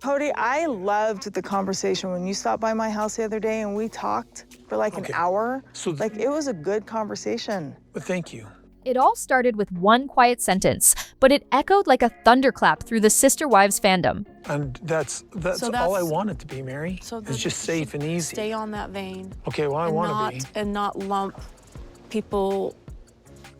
Kody, I loved the conversation when you stopped by my house the other day and we talked for like an hour. So like, it was a good conversation. Thank you. It all started with one quiet sentence, but it echoed like a thunderclap through the Sister Wives fandom. And that's all I want it to be, Meri. So it's just safe and easy. Stay on that vein. Okay, well, I want to be. And not lump people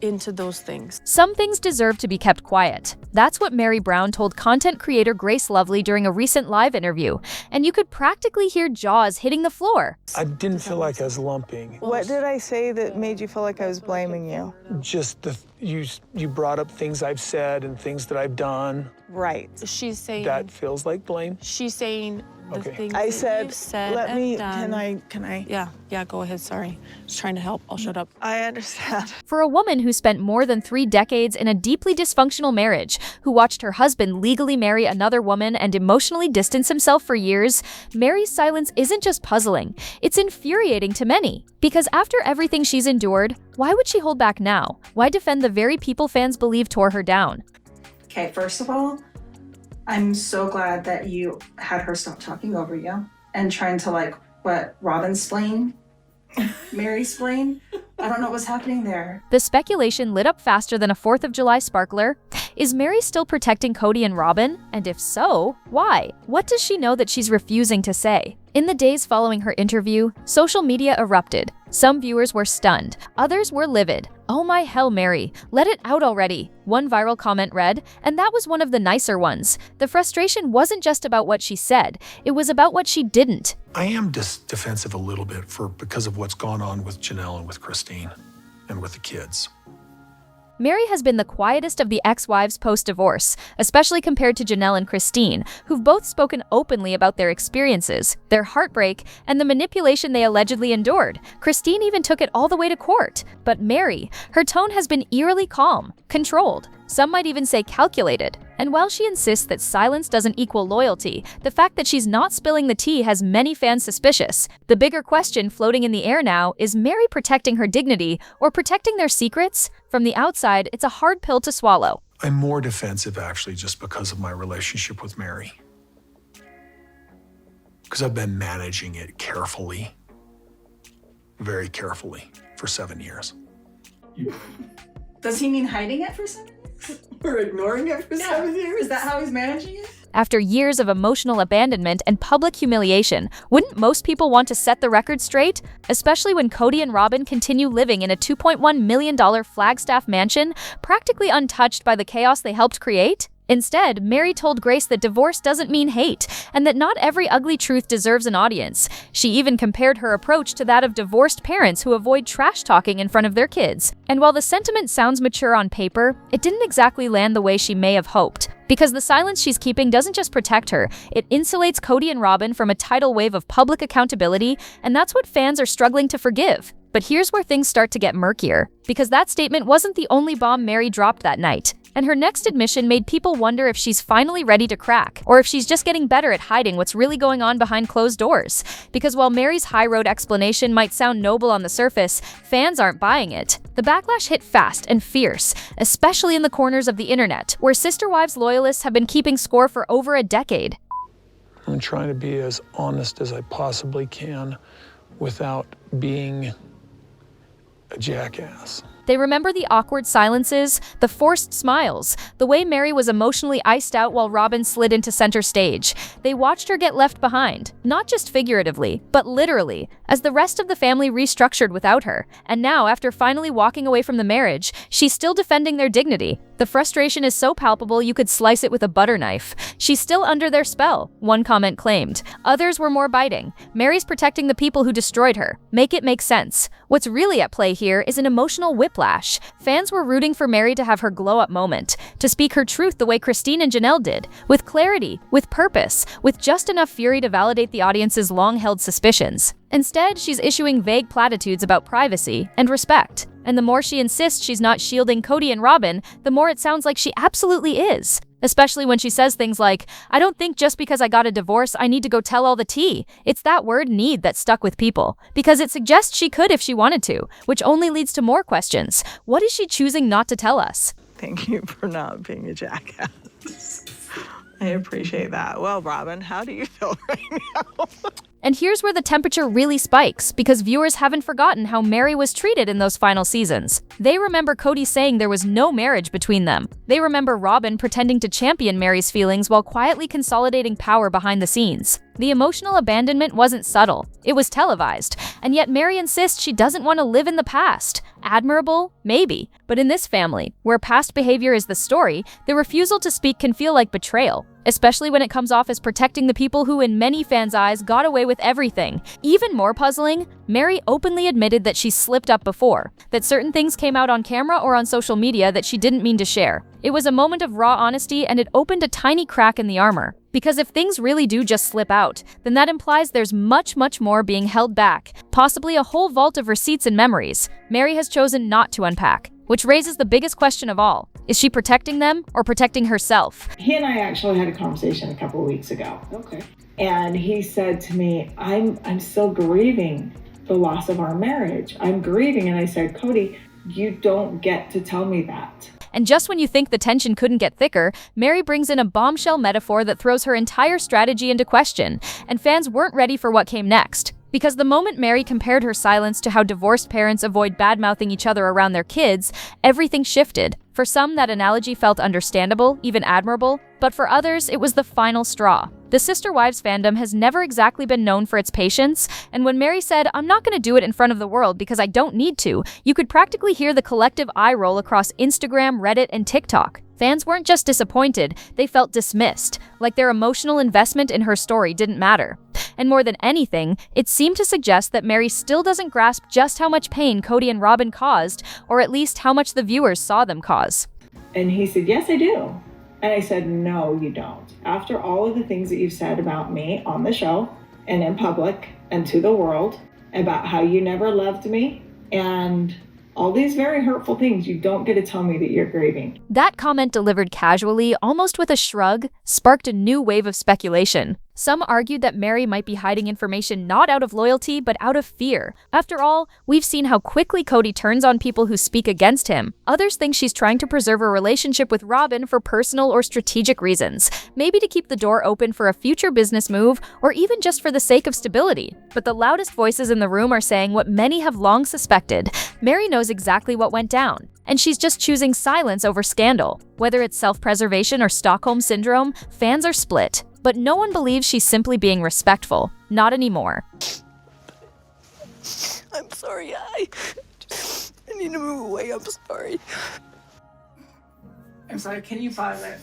into those things. Some things deserve to be kept quiet. That's what Meri Brown told content creator Grace Lovely during a recent live interview, and you could practically hear jaws hitting the floor. I didn't feel like I was lumping. What did I say that made you feel like I was blaming you? Just you brought up things I've said and things that I've done. Right. She's saying that feels like blame. She's saying the things I that you've said let me, and can I? Yeah, go ahead, sorry. Just trying to help, I'll shut up. I understand. For a woman who spent more than 3 decades in a deeply dysfunctional marriage, who watched her husband legally marry another woman and emotionally distance himself for years, Meris Silence isn't just puzzling, it's infuriating to many. Because after everything she's endured, why would she hold back now? Why defend the very people fans believe tore her down? Okay, first of all, I'm so glad that you had her stop talking over you and trying to Robyn-splain, Meri-splain. I don't know what was happening there. The speculation lit up faster than a 4th of July sparkler. Is Meri still protecting Kody and Robyn? And if so, why? What does she know that she's refusing to say? In the days following her interview, social media erupted. Some viewers were stunned, others were livid. "Oh my hell, Meri, let it out already," one viral comment read, and that was one of the nicer ones. The frustration wasn't just about what she said, it was about what she didn't. I am defensive a little bit because of what's gone on with Janelle and with Christine and with the kids. Meri has been the quietest of the ex-wives post-divorce, especially compared to Janelle and Christine, who've both spoken openly about their experiences, their heartbreak, and the manipulation they allegedly endured. Christine even took it all the way to court. But Meri, her tone has been eerily calm, controlled, some might even say calculated. And while she insists that silence doesn't equal loyalty, the fact that she's not spilling the tea has many fans suspicious. The bigger question floating in the air now is Meri protecting her dignity or protecting their secrets? From the outside, it's a hard pill to swallow. I'm more defensive actually just because of my relationship with Meri. Because I've been managing it carefully, very carefully, for 7 years. Does he mean hiding it for 7 years? Or ignoring it for 7 years? Is that how he's managing it? After years of emotional abandonment and public humiliation, wouldn't most people want to set the record straight? Especially when Kody and Robyn continue living in a $2.1 million Flagstaff mansion, practically untouched by the chaos they helped create? Instead, Meri told Grace that divorce doesn't mean hate, and that not every ugly truth deserves an audience. She even compared her approach to that of divorced parents who avoid trash talking in front of their kids. And while the sentiment sounds mature on paper, it didn't exactly land the way she may have hoped. Because the silence she's keeping doesn't just protect her, it insulates Kody and Robyn from a tidal wave of public accountability, and that's what fans are struggling to forgive. But here's where things start to get murkier, because that statement wasn't the only bomb Meri dropped that night. And her next admission made people wonder if she's finally ready to crack, or if she's just getting better at hiding what's really going on behind closed doors. Because while Meri's high road explanation might sound noble on the surface, fans aren't buying it. The backlash hit fast and fierce, especially in the corners of the internet, where Sister Wives loyalists have been keeping score for over a decade. I'm trying to be as honest as I possibly can without being a jackass. They remember the awkward silences, the forced smiles, the way Meri was emotionally iced out while Robyn slid into center stage. They watched her get left behind, not just figuratively, but literally, as the rest of the family restructured without her. And now, after finally walking away from the marriage, she's still defending their dignity. The frustration is so palpable you could slice it with a butter knife. She's still under their spell, one comment claimed. Others were more biting. Meri's protecting the people who destroyed her. Make it make sense. What's really at play here is an emotional whiplash. Fans were rooting for Meri to have her glow-up moment, to speak her truth the way Christine and Janelle did, with clarity, with purpose, with just enough fury to validate the audience's long-held suspicions. Instead, she's issuing vague platitudes about privacy and respect. And the more she insists she's not shielding Kody and Robyn, the more it sounds like she absolutely is. Especially when she says things like, "I don't think just because I got a divorce, I need to go tell all the tea." It's that word "need" that stuck with people, because it suggests she could if she wanted to, which only leads to more questions. What is she choosing not to tell us? Thank you for not being a jackass. I appreciate that. Well, Robyn, how do you feel right now? And here's where the temperature really spikes, because viewers haven't forgotten how Meri was treated in those final seasons. They remember Kody saying there was no marriage between them. They remember Robyn pretending to champion Meri's feelings while quietly consolidating power behind the scenes. The emotional abandonment wasn't subtle, it was televised, and yet Meri insists she doesn't want to live in the past. Admirable? Maybe. But in this family, where past behavior is the story, the refusal to speak can feel like betrayal, especially when it comes off as protecting the people who in many fans' eyes got away with everything. Even more puzzling, Meri openly admitted that she slipped up before, that certain things came out on camera or on social media that she didn't mean to share. It was a moment of raw honesty, and it opened a tiny crack in the armor. Because if things really do just slip out, then that implies there's much more being held back, possibly a whole vault of receipts and memories Meri has chosen not to unpack. Which raises the biggest question of all. Is she protecting them or protecting herself? He and I actually had a conversation a couple of weeks ago. Okay. And he said to me, I'm still grieving the loss of our marriage. I'm grieving. And I said, Kody, you don't get to tell me that. And just when you think the tension couldn't get thicker, Meri brings in a bombshell metaphor that throws her entire strategy into question, and fans weren't ready for what came next. Because the moment Meri compared her silence to how divorced parents avoid bad-mouthing each other around their kids, everything shifted. For some, that analogy felt understandable, even admirable, but for others, it was the final straw. The Sister Wives fandom has never exactly been known for its patience, and when Meri said, "I'm not going to do it in front of the world because I don't need to," you could practically hear the collective eye roll across Instagram, Reddit, and TikTok. Fans weren't just disappointed, they felt dismissed, like their emotional investment in her story didn't matter. And more than anything, it seemed to suggest that Meri still doesn't grasp just how much pain Kody and Robyn caused, or at least how much the viewers saw them cause. And he said, yes, I do. And I said, no, you don't. After all of the things that you've said about me on the show and in public and to the world about how you never loved me and all these very hurtful things, you don't get to tell me that you're grieving. That comment, delivered casually, almost with a shrug, sparked a new wave of speculation. Some argued that Meri might be hiding information not out of loyalty, but out of fear. After all, we've seen how quickly Kody turns on people who speak against him. Others think she's trying to preserve a relationship with Robyn for personal or strategic reasons, maybe to keep the door open for a future business move, or even just for the sake of stability. But the loudest voices in the room are saying what many have long suspected. Meri knows exactly what went down, and she's just choosing silence over scandal. Whether it's self-preservation or Stockholm Syndrome, fans are split. But no one believes she's simply being respectful. Not anymore. I'm sorry, I need to move away, I'm sorry. I'm sorry, can you pause it?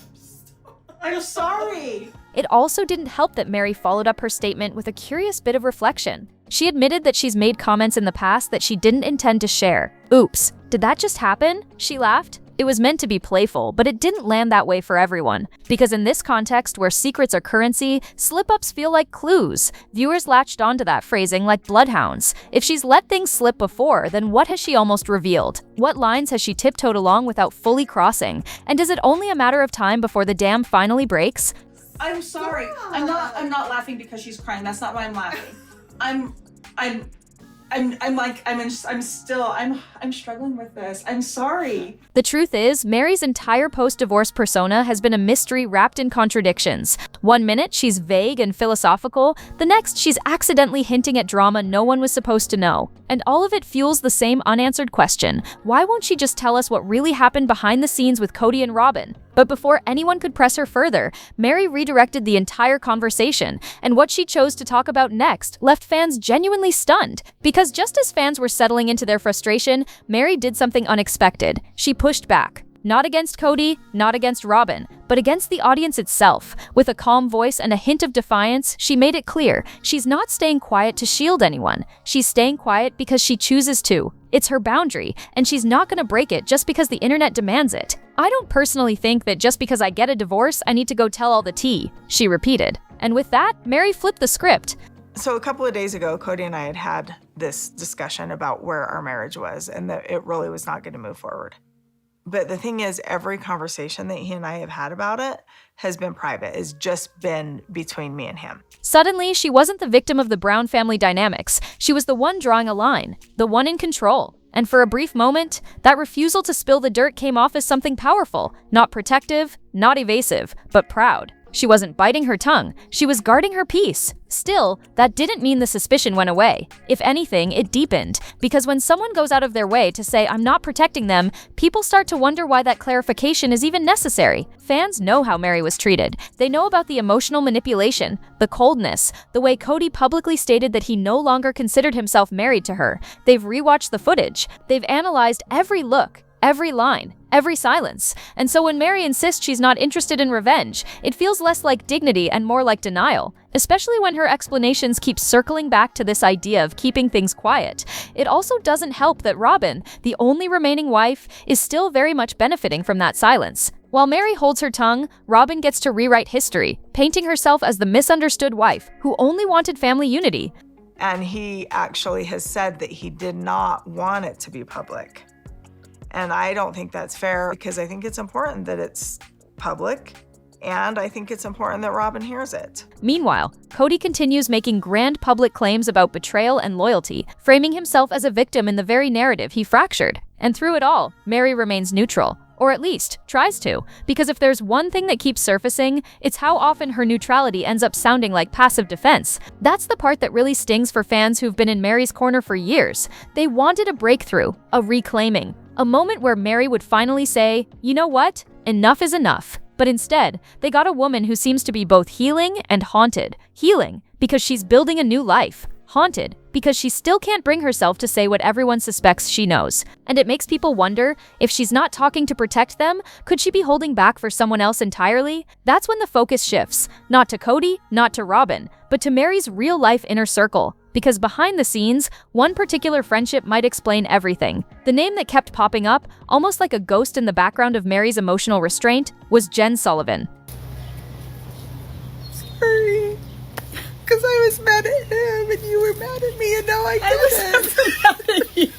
I'm sorry. It also didn't help that Meri followed up her statement with a curious bit of reflection. She admitted that she's made comments in the past that she didn't intend to share. Oops, did that just happen? She laughed. It was meant to be playful, but it didn't land that way for everyone. Because in this context where secrets are currency, slip-ups feel like clues. Viewers latched onto that phrasing like bloodhounds. If she's let things slip before, then what has she almost revealed? What lines has she tiptoed along without fully crossing? And is it only a matter of time before the dam finally breaks? I'm sorry. I'm not laughing because she's crying. That's not why I'm laughing. I'm struggling with this. I'm sorry. The truth is, Meri's entire post-divorce persona has been a mystery wrapped in contradictions. One minute, she's vague and philosophical. The next, she's accidentally hinting at drama no one was supposed to know. And all of it fuels the same unanswered question. Why won't she just tell us what really happened behind the scenes with Kody and Robyn? But before anyone could press her further, Meri redirected the entire conversation, and what she chose to talk about next left fans genuinely stunned. Because just as fans were settling into their frustration, Meri did something unexpected. She pushed back. Not against Kody, not against Robyn, but against the audience itself. With a calm voice and a hint of defiance, she made it clear she's not staying quiet to shield anyone. She's staying quiet because she chooses to. It's her boundary, and she's not going to break it just because the internet demands it. I don't personally think that just because I get a divorce, I need to go tell all the tea, she repeated. And with that, Meri flipped the script. So a couple of days ago, Kody and I had this discussion about where our marriage was and that it really was not going to move forward. But the thing is, every conversation that he and I have had about it has been private. It's just been between me and him. Suddenly, she wasn't the victim of the Brown family dynamics. She was the one drawing a line, the one in control. And for a brief moment, that refusal to spill the dirt came off as something powerful, not protective, not evasive, but proud. She wasn't biting her tongue, she was guarding her peace. Still, that didn't mean the suspicion went away. If anything, it deepened. Because when someone goes out of their way to say, "I'm not protecting them," people start to wonder why that clarification is even necessary. Fans know how Meri was treated. They know about the emotional manipulation, the coldness, the way Kody publicly stated that he no longer considered himself married to her. They've rewatched the footage. They've analyzed every look, every line, every silence. And so when Meri insists she's not interested in revenge, it feels less like dignity and more like denial, especially when her explanations keep circling back to this idea of keeping things quiet. It also doesn't help that Robyn, the only remaining wife, is still very much benefiting from that silence. While Meri holds her tongue, Robyn gets to rewrite history, painting herself as the misunderstood wife who only wanted family unity. And he actually has said that he did not want it to be public. And I don't think that's fair, because I think it's important that it's public, and I think it's important that Robyn hears it. Meanwhile, Kody continues making grand public claims about betrayal and loyalty, framing himself as a victim in the very narrative he fractured. And through it all, Meri remains neutral, or at least tries to, because if there's one thing that keeps surfacing, it's how often her neutrality ends up sounding like passive defense. That's the part that really stings for fans who've been in Meri's corner for years. They wanted a breakthrough, a reclaiming, a moment where Meri would finally say, "You know what? Enough is enough." But instead, they got a woman who seems to be both healing and haunted. Healing because she's building a new life. Haunted because she still can't bring herself to say what everyone suspects she knows. And it makes people wonder, if she's not talking to protect them, could she be holding back for someone else entirely? That's when the focus shifts, not to Kody, not to Robyn, but to Meri's real-life inner circle. Because behind the scenes, one particular friendship might explain everything. The name that kept popping up, almost like a ghost in the background of Meri's emotional restraint, was Jen Sullivan. Sorry. Because I was mad at him and you were mad at me, and now I was mad at you.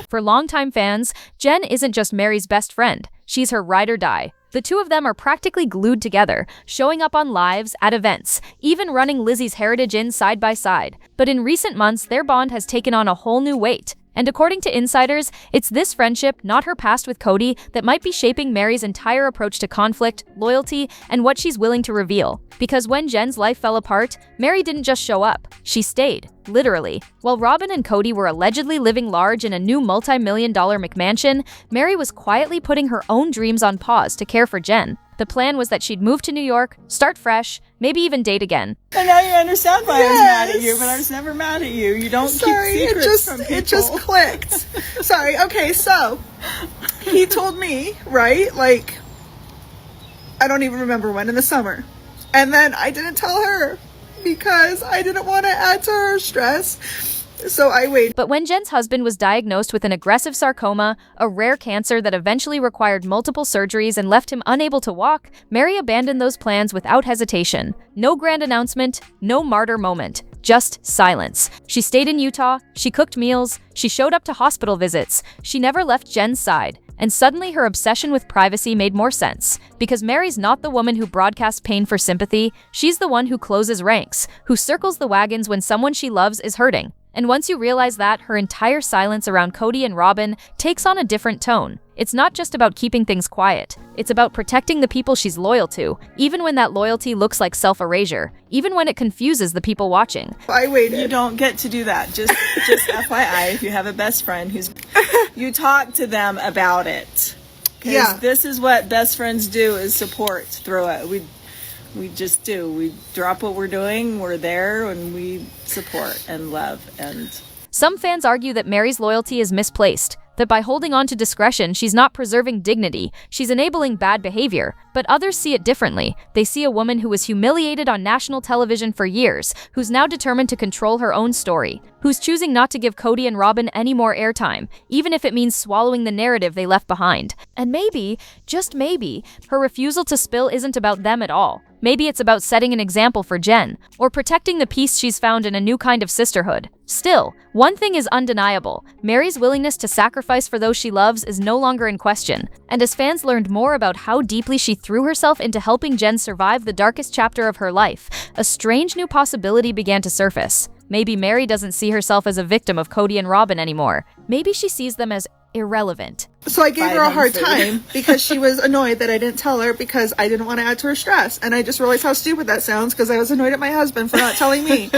For longtime fans, Jen isn't just Meri's best friend, she's her ride or die. The two of them are practically glued together, showing up on lives, at events, even running Lizzie's Heritage Inn side by side. But in recent months, their bond has taken on a whole new weight. And according to insiders, it's this friendship, not her past with Kody, that might be shaping Meri's entire approach to conflict, loyalty, and what she's willing to reveal. Because when Jen's life fell apart, Meri didn't just show up, she stayed, literally. While Robyn and Kody were allegedly living large in a new multi-million-dollar McMansion, Meri was quietly putting her own dreams on pause to care for Jen. The plan was that she'd move to New York, start fresh, maybe even date again. And now you understand why I was mad at you, but I was never mad at you. You don't keep secrets from people. It just clicked. Sorry. Okay, so he told me, right? Like, I don't even remember when, in the summer. And then I didn't tell her because I didn't want to add to her stress. So I waited. But when Jen's husband was diagnosed with an aggressive sarcoma, a rare cancer that eventually required multiple surgeries and left him unable to walk, Meri abandoned those plans without hesitation. No grand announcement, no martyr moment, just silence. She stayed in Utah, she cooked meals, she showed up to hospital visits, she never left Jen's side. And suddenly her obsession with privacy made more sense. Because Meri's not the woman who broadcasts pain for sympathy, she's the one who closes ranks, who circles the wagons when someone she loves is hurting. And once you realize that, her entire silence around Kody and Robyn takes on a different tone. It's not just about keeping things quiet. It's about protecting the people she's loyal to, even when that loyalty looks like self-erasure, even when it confuses the people watching. I waited. You don't get to do that. Just FYI, if you have a best friend who's, you talk to them about it. Yeah. This is what best friends do, is support through it. We just do. We drop what we're doing, we're there, and we support and love. And some fans argue that Meri's loyalty is misplaced, that by holding on to discretion, she's not preserving dignity, she's enabling bad behavior. But others see it differently. They see a woman who was humiliated on national television for years, who's now determined to control her own story, who's choosing not to give Kody and Robyn any more airtime, even if it means swallowing the narrative they left behind. And maybe, just maybe, her refusal to spill isn't about them at all. Maybe it's about setting an example for Jen, or protecting the peace she's found in a new kind of sisterhood. Still, one thing is undeniable. Meri's willingness to sacrifice for those she loves is no longer in question. And as fans learned more about how deeply she threw herself into helping Jen survive the darkest chapter of her life, a strange new possibility began to surface. Maybe Meri doesn't see herself as a victim of Kody and Robyn anymore. Maybe she sees them as irrelevant. So I gave her a hard time because she was annoyed that I didn't tell her because I didn't want to add to her stress. And I just realized how stupid that sounds because I was annoyed at my husband for not telling me.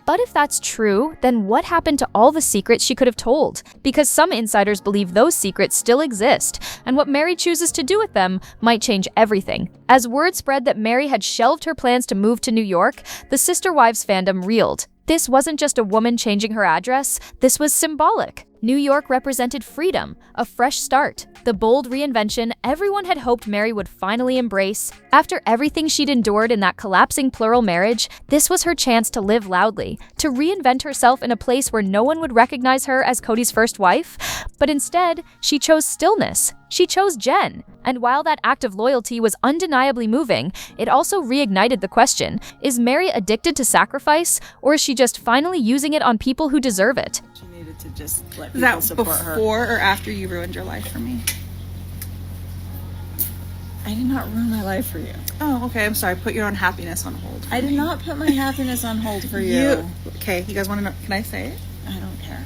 But if that's true, then what happened to all the secrets she could have told? Because some insiders believe those secrets still exist, and what Meri chooses to do with them might change everything. As word spread that Meri had shelved her plans to move to New York, the Sister Wives fandom reeled. This wasn't just a woman changing her address, this was symbolic. New York represented freedom, a fresh start, the bold reinvention everyone had hoped Meri would finally embrace. After everything she'd endured in that collapsing plural marriage, this was her chance to live loudly, to reinvent herself in a place where no one would recognize her as Kody's first wife. But instead, she chose stillness. She chose Jen. And while that act of loyalty was undeniably moving, it also reignited the question, is Meri addicted to sacrifice, or is she just finally using it on people who deserve it? She needed to just let Is people that support her. before or after you ruined your life for me? I did not ruin my life for you. Oh, okay. I'm sorry. Put your own happiness on hold. I did not put my happiness on hold for you. Okay, you guys want to know? Can I say it? I don't care.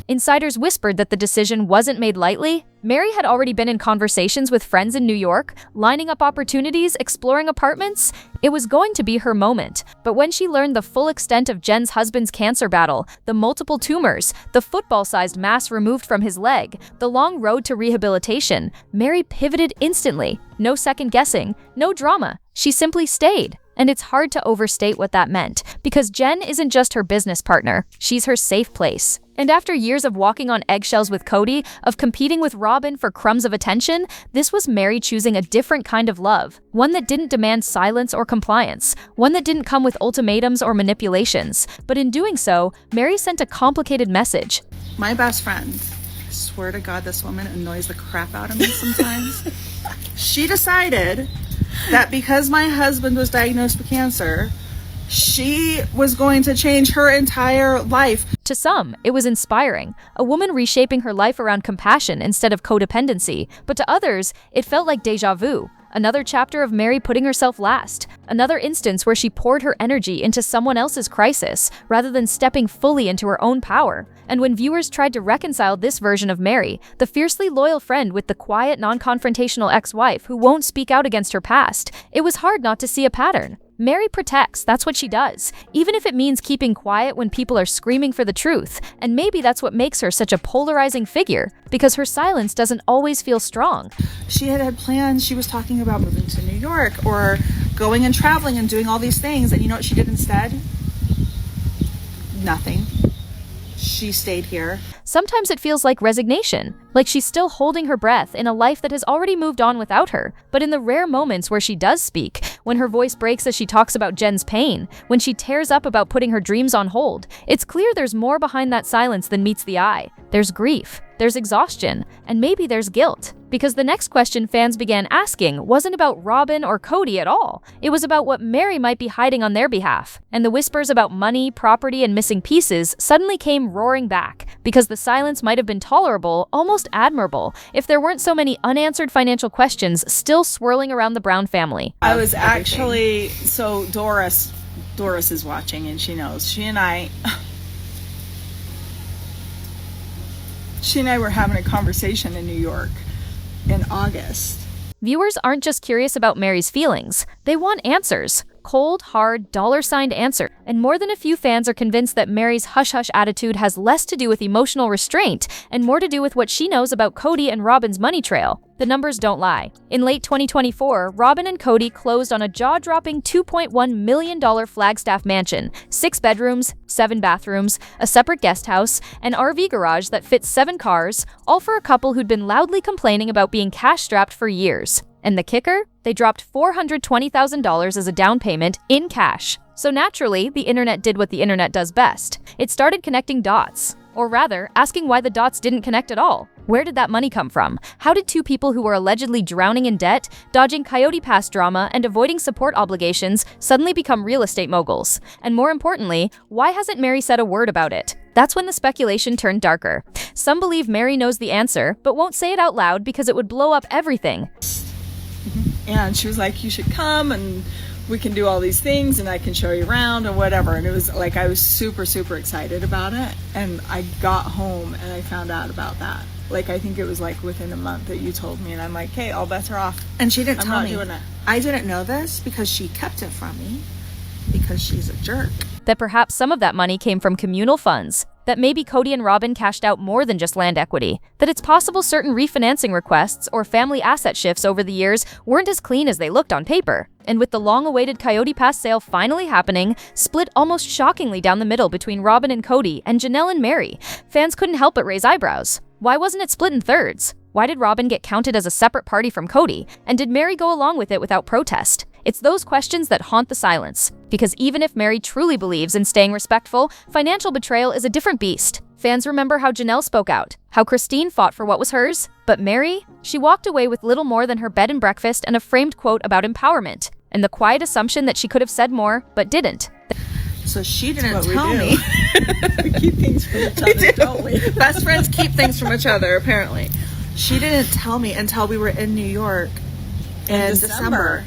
Insiders whispered that the decision wasn't made lightly. Meri had already been in conversations with friends in New York, lining up opportunities, exploring apartments. It was going to be her moment. But when she learned the full extent of Jen's husband's cancer battle, the multiple tumors, the football-sized mass removed from his leg, the long road to rehabilitation, Meri pivoted instantly. No second guessing, no drama. She simply stayed. And it's hard to overstate what that meant, because Jen isn't just her business partner, she's her safe place. And after years of walking on eggshells with Kody, of competing with Robyn for crumbs of attention, this was Meri choosing a different kind of love, one that didn't demand silence or compliance, one that didn't come with ultimatums or manipulations. But in doing so, Meri sent a complicated message. My best friend, I swear to God, this woman annoys the crap out of me sometimes. She decided that because my husband was diagnosed with cancer, she was going to change her entire life. To some, it was inspiring, a woman reshaping her life around compassion instead of codependency. But to others, it felt like déjà vu. Another chapter of Meri putting herself last. Another instance where she poured her energy into someone else's crisis, rather than stepping fully into her own power. And when viewers tried to reconcile this version of Meri, the fiercely loyal friend with the quiet, non-confrontational ex-wife who won't speak out against her past, it was hard not to see a pattern. Meri protects, that's what she does, even if it means keeping quiet when people are screaming for the truth. And maybe that's what makes her such a polarizing figure, because her silence doesn't always feel strong. She had plans. She was talking about moving to New York or going and traveling and doing all these things. And you know what she did instead? Nothing. She stayed here. Sometimes it feels like resignation, like she's still holding her breath in a life that has already moved on without her. But in the rare moments where she does speak, when her voice breaks as she talks about Jen's pain, when she tears up about putting her dreams on hold, it's clear there's more behind that silence than meets the eye. There's grief, there's exhaustion, and maybe there's guilt. Because the next question fans began asking wasn't about Robyn or Kody at all. It was about what Meri might be hiding on their behalf. And the whispers about money, property, and missing pieces suddenly came roaring back, because the silence might have been tolerable, almost admirable, if there weren't so many unanswered financial questions still swirling around the Brown family. I was actually, so Doris is watching and she knows. She and I were having a conversation in New York in August. Viewers aren't just curious about Meri's feelings, they want answers. Cold, hard, dollar-signed answer. And more than a few fans are convinced that Meri's hush-hush attitude has less to do with emotional restraint and more to do with what she knows about Kody and Robyn's money trail. The numbers don't lie. In late 2024, Robyn and Kody closed on a jaw-dropping $2.1 million Flagstaff mansion, 6 bedrooms, 7 bathrooms, a separate guest house, an RV garage that fits 7 cars, all for a couple who'd been loudly complaining about being cash-strapped for years. And the kicker? They dropped $420,000 as a down payment in cash. So naturally, the internet did what the internet does best. It started connecting dots. Or rather, asking why the dots didn't connect at all. Where did that money come from? How did 2 people who were allegedly drowning in debt, dodging Coyote Pass drama, and avoiding support obligations suddenly become real estate moguls? And more importantly, why hasn't Meri said a word about it? That's when the speculation turned darker. Some believe Meri knows the answer, but won't say it out loud because it would blow up everything. And she was like, you should come and we can do all these things and I can show you around or whatever. And it was like, I was super, super excited about it. And I got home and I found out about that. Like, I think it was like within a month that you told me, and I'm like, hey, all bets are off. And she didn't I'm tell not me. doing it. I didn't know this because she kept it from me because she's a jerk. That perhaps some of that money came from communal funds, that maybe Kody and Robyn cashed out more than just land equity, that it's possible certain refinancing requests or family asset shifts over the years weren't as clean as they looked on paper. And with the long-awaited Coyote Pass sale finally happening, split almost shockingly down the middle between Robyn and Kody and Janelle and Meri, fans couldn't help but raise eyebrows. Why wasn't it split in thirds? Why did Robyn get counted as a separate party from Kody? And did Meri go along with it without protest? It's those questions that haunt the silence. Because even if Meri truly believes in staying respectful, financial betrayal is a different beast. Fans remember how Janelle spoke out, how Christine fought for what was hers. But Meri, she walked away with little more than her bed and breakfast and a framed quote about empowerment, and the quiet assumption that she could have said more, but didn't. So she didn't tell me. We keep things from each other, don't we? Best friends keep things from each other, apparently. She didn't tell me until we were in New York in December.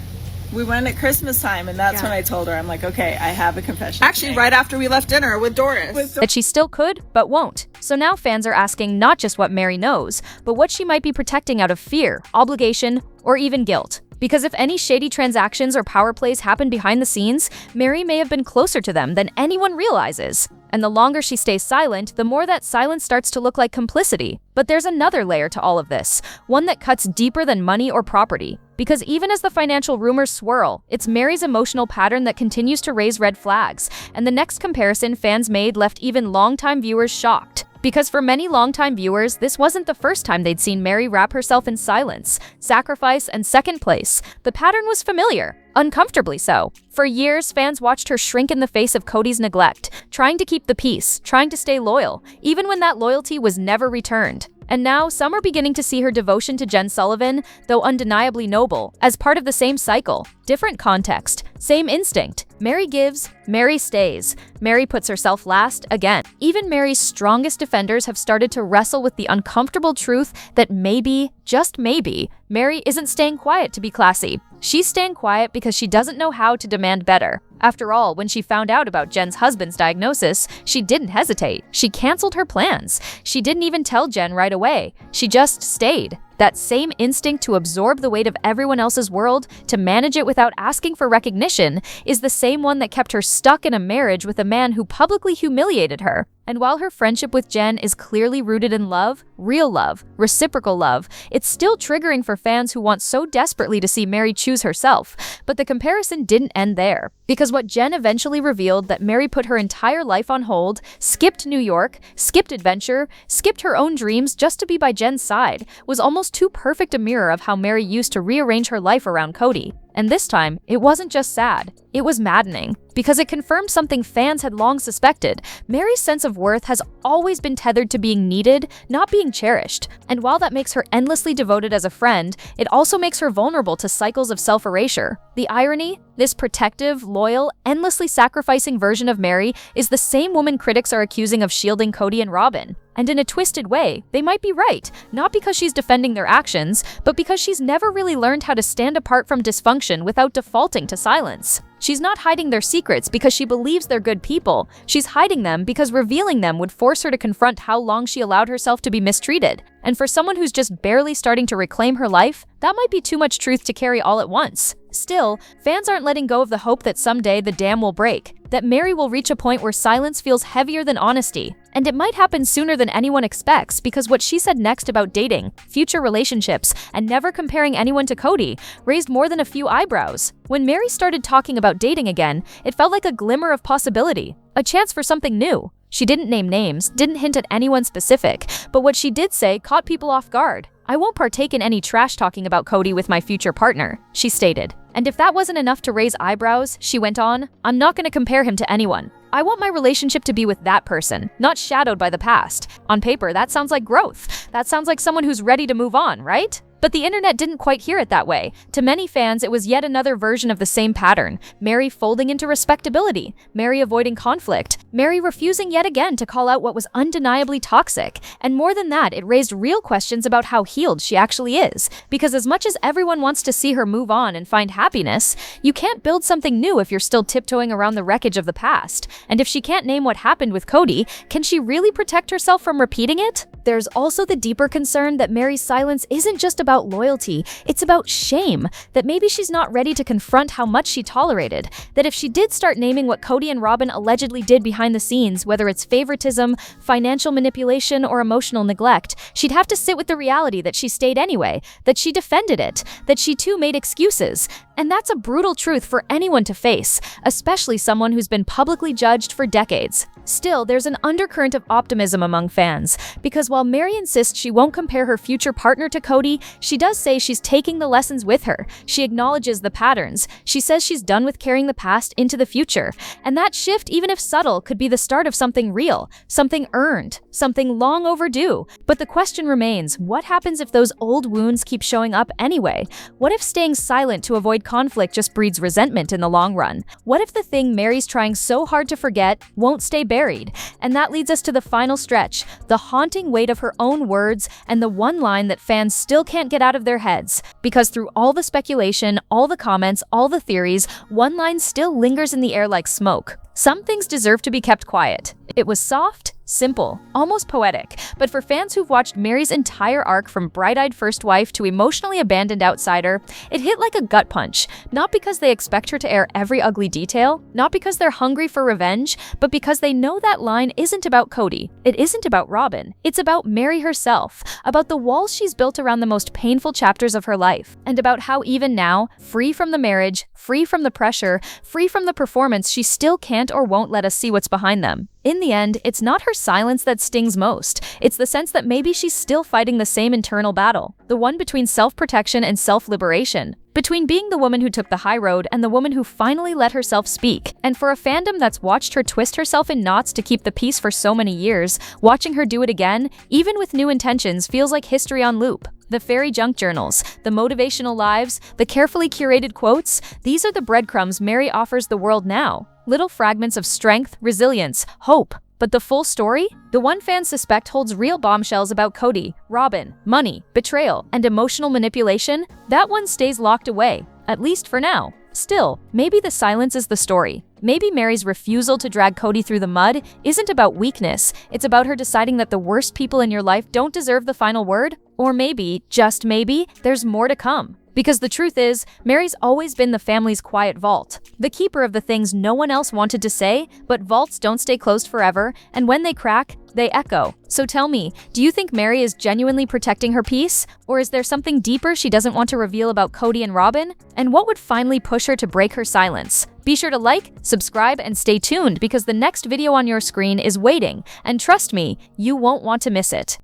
We went at Christmas time, and that's when I told her, I'm like, okay, I have a confession. Actually, right after we left dinner with Doris. That she still could, but won't. So now fans are asking not just what Meri knows, but what she might be protecting out of fear, obligation, or even guilt. Because if any shady transactions or power plays happen behind the scenes, Meri may have been closer to them than anyone realizes. And the longer she stays silent, the more that silence starts to look like complicity. But there's another layer to all of this, one that cuts deeper than money or property. Because even as the financial rumors swirl, it's Meri's emotional pattern that continues to raise red flags. And the next comparison fans made left even longtime viewers shocked. Because for many longtime viewers, this wasn't the first time they'd seen Meri wrap herself in silence, sacrifice, and second place. The pattern was familiar, uncomfortably so. For years, fans watched her shrink in the face of Kody's neglect, trying to keep the peace, trying to stay loyal, even when that loyalty was never returned. And now, some are beginning to see her devotion to Jen Sullivan, though undeniably noble, as part of the same cycle. Different context, same instinct. Meri gives, Meri stays. Meri puts herself last again. Even Meri's strongest defenders have started to wrestle with the uncomfortable truth that maybe, just maybe, Meri isn't staying quiet to be classy. She's staying quiet because she doesn't know how to demand better. After all, when she found out about Jen's husband's diagnosis, she didn't hesitate. She canceled her plans. She didn't even tell Jen right away. She just stayed. That same instinct to absorb the weight of everyone else's world, to manage it without asking for recognition, is the same one that kept her stuck in a marriage with a man who publicly humiliated her. And while her friendship with Jen is clearly rooted in love, real love, reciprocal love, it's still triggering for fans who want so desperately to see Meri choose herself. But the comparison didn't end there. Because what Jen eventually revealed, that Meri put her entire life on hold, skipped New York, skipped adventure, skipped her own dreams just to be by Jen's side, was almost too perfect a mirror of how Meri used to rearrange her life around Kody. And this time, it wasn't just sad, it was maddening. Because it confirmed something fans had long suspected. Meri's sense of worth has always been tethered to being needed, not being cherished. And while that makes her endlessly devoted as a friend, it also makes her vulnerable to cycles of self-erasure. The irony? This protective, loyal, endlessly sacrificing version of Meri is the same woman critics are accusing of shielding Kody and Robyn. And in a twisted way, they might be right, not because she's defending their actions, but because she's never really learned how to stand apart from dysfunction without defaulting to silence. She's not hiding their secrets because she believes they're good people. She's hiding them because revealing them would force her to confront how long she allowed herself to be mistreated. And for someone who's just barely starting to reclaim her life, that might be too much truth to carry all at once. Still, fans aren't letting go of the hope that someday the dam will break, that Meri will reach a point where silence feels heavier than honesty. And it might happen sooner than anyone expects, because what she said next about dating, future relationships, and never comparing anyone to Kody raised more than a few eyebrows. When Meri started talking about dating again, it felt like a glimmer of possibility, a chance for something new. She didn't name names, didn't hint at anyone specific, but what she did say caught people off guard. "I won't partake in any trash talking about Kody with my future partner," she stated. And if that wasn't enough to raise eyebrows, she went on, "I'm not going to compare him to anyone. I want my relationship to be with that person, not shadowed by the past." On paper, that sounds like growth. That sounds like someone who's ready to move on, right? But the internet didn't quite hear it that way. To many fans, it was yet another version of the same pattern. Meri folding into respectability, Meri avoiding conflict, Meri refusing yet again to call out what was undeniably toxic. And more than that, it raised real questions about how healed she actually is. Because as much as everyone wants to see her move on and find happiness, you can't build something new if you're still tiptoeing around the wreckage of the past. And if she can't name what happened with Kody, can she really protect herself from repeating it? There's also the deeper concern that Meris Silence isn't just about loyalty, it's about shame. That maybe she's not ready to confront how much she tolerated. That if she did start naming what Kody and Robyn allegedly did behind the scenes, whether it's favoritism, financial manipulation, or emotional neglect, she'd have to sit with the reality that she stayed anyway, that she defended it, that she too made excuses. And that's a brutal truth for anyone to face, especially someone who's been publicly judged for decades. Still, there's an undercurrent of optimism among fans, because while Meri insists she won't compare her future partner to Kody, she does say she's taking the lessons with her. She acknowledges the patterns. She says she's done with carrying the past into the future. And that shift, even if subtle, could be the start of something real, something earned, something long overdue. But the question remains, what happens if those old wounds keep showing up anyway? What if staying silent to avoid conflict just breeds resentment in the long run? What if the thing Meri's trying so hard to forget won't stay buried? And that leads us to the final stretch, the haunting weight of her own words and the one line that fans still can't get out of their heads. Because through all the speculation, all the comments, all the theories, one line still lingers in the air like smoke. Some things deserve to be kept quiet. It was soft, simple, almost poetic, but for fans who've watched Meri's entire arc from bright-eyed first wife to emotionally abandoned outsider, it hit like a gut punch. Not because they expect her to air every ugly detail, not because they're hungry for revenge, but because they know that line isn't about Kody. It isn't about Robyn. It's about Meri herself, about the walls she's built around the most painful chapters of her life, and about how even now, free from the marriage, free from the pressure, free from the performance, she still can't or won't let us see what's behind them. In the end, it's not her silence that stings most. It's the sense that maybe she's still fighting the same internal battle, the one between self-protection and self-liberation, between being the woman who took the high road and the woman who finally let herself speak. And for a fandom that's watched her twist herself in knots to keep the peace for so many years, watching her do it again, even with new intentions, feels like history on loop. The fairy junk journals, the motivational lives, the carefully curated quotes, these are the breadcrumbs Meri offers the world now. Little fragments of strength, resilience, hope. But the full story? The one fans suspect holds real bombshells about Kody, Robyn, money, betrayal, and emotional manipulation. That one stays locked away, at least for now. Still, maybe the silence is the story. Maybe Meri's refusal to drag Kody through the mud isn't about weakness. It's about her deciding that the worst people in your life don't deserve the final word. Or maybe, just maybe, there's more to come. Because the truth is, Meri's always been the family's quiet vault, the keeper of the things no one else wanted to say, but vaults don't stay closed forever, and when they crack, they echo. So tell me, do you think Meri is genuinely protecting her peace? Or is there something deeper she doesn't want to reveal about Kody and Robyn? And what would finally push her to break her silence? Be sure to like, subscribe, and stay tuned because the next video on your screen is waiting, and trust me, you won't want to miss it.